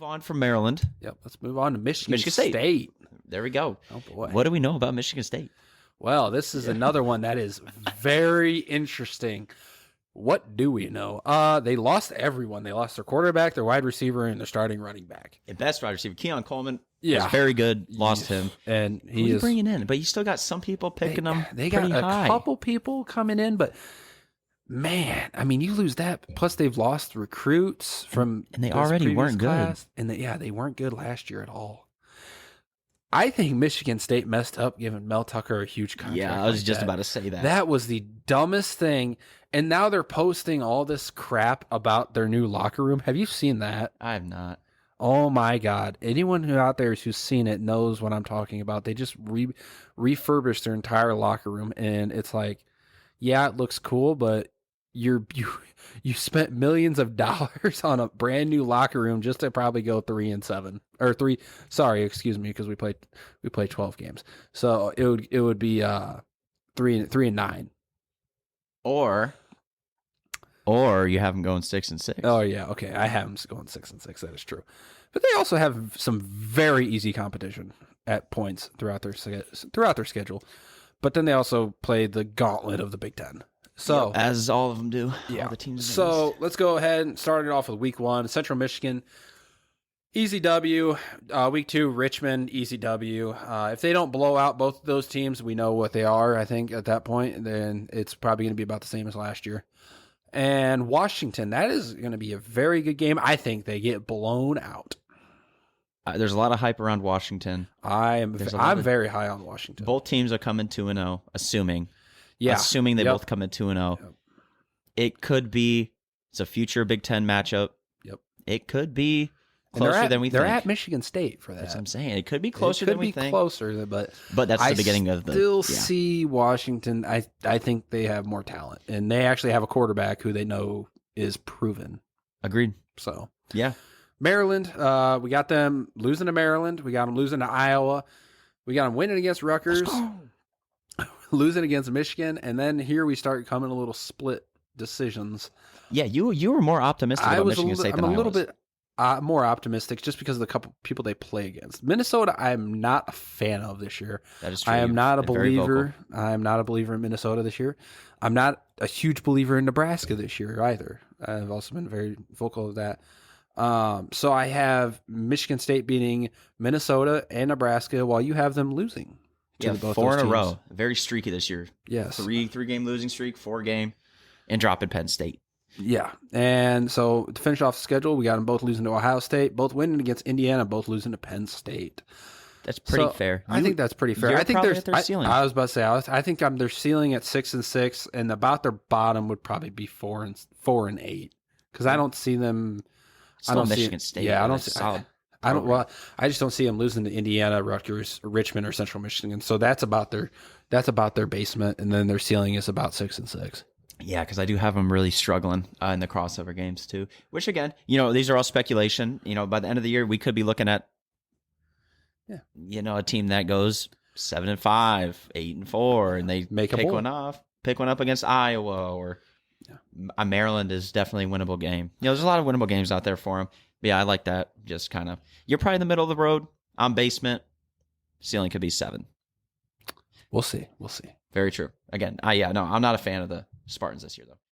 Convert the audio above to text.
on from Maryland. Yep. Let's move on to Michigan State. State. There we go. Oh, boy. What do we know about Michigan State? Well, this is another one that is very interesting. What do we know? They lost everyone. They lost their quarterback, their wide receiver, and their starting running back. The best wide receiver, Keon Coleman, Yeah. was very good. Lost him. And Who are you bringing in? But you still got some people picking them They got pretty a high. couple people coming in, but man, I mean, you lose that. Plus, they've lost recruits from and they this already previous weren't good. class, and they weren't good last year at all. I think Michigan State messed up giving Mel Tucker a huge contract. Yeah, I was like just that. about to say that. That was the dumbest thing. And now they're posting all this crap about their new locker room. Have you seen that? I have not. Oh my God. Anyone who out there who's seen it knows what I'm talking about. They just refurbished their entire locker room. And it's like, yeah, it looks cool, but you spent millions of dollars on a brand new locker room just to probably go 3-7 or 3. Sorry, excuse me, because we played 12 games. So it would be 3-9. Or you have them going 6-6. Oh yeah, okay. I have them going 6-6. That is true, but they also have some very easy competition at points throughout their schedule. But then they also play the gauntlet of the Big Ten. So as all of them do. yeah. All the teams. So let's go ahead and start it off with Week 1. Central Michigan, easy W. Week 2, Richmond, easy W. If they don't blow out both of those teams, we know what they are. I think at that point, then it's probably going to be about the same as last year. And Washington, that is going to be a very good game. I think they get blown out. There's a lot of hype around Washington. I'm very high on Washington. Both teams are coming 2-0, assuming. Yeah. Assuming they both come in 2-0. Yep. It could be it's a future Big Ten matchup. Yep. It could be closer than we think. They're at Michigan State for that. That's what I'm saying. It could be closer than we think. Closer, but that's the beginning of the. I still see Washington. I think they have more talent, and they actually have a quarterback who they know is proven. Agreed. So yeah, Maryland. We got them losing to Maryland. We got them losing to Iowa. We got them winning against Rutgers, losing against Michigan, and then here we start coming a little split decisions. Yeah, you were more optimistic about Michigan State than I was. I'm a little bit more optimistic just because of the couple people they play against. Minnesota, I'm not a fan of this year. That is true. I am not a believer. I am not a believer in Minnesota this year. I'm not a huge believer in Nebraska this year either. I've also been very vocal of that. So I have Michigan State beating Minnesota and Nebraska while you have them losing. Yeah, both 4 those in a teams. row. Very streaky this year. Yes. Three-game losing streak, 4-game, and dropping Penn State. Yeah. And so to finish off the schedule, we got them both losing to Ohio State, both winning against Indiana, both losing to Penn State. That's pretty fair. I think that's pretty fair. You're I think probably at their ceiling. I was about to say, I think their ceiling at 6-6, and about their bottom would probably be 4-8, because I don't see them. Still Michigan State. Yeah, I don't see. see. I don't. Well, I just don't see them losing to Indiana, Rutgers, Richmond, or Central Michigan. So that's about their basement, and then their ceiling is about 6-6. Yeah, because I do have them really struggling in the crossover games too. Which again, these are all speculation. By the end of the year, we could be looking at, a team that goes 7-5, 8-4, and they pick one up against Iowa or Maryland is definitely a winnable game. There's a lot of winnable games out there for them. But yeah, I like that. Just kind of, you're probably in the middle of the road. I'm basement. Ceiling could be 7. We'll see. Very true. Again, I'm not a fan of the Spartans this year, though.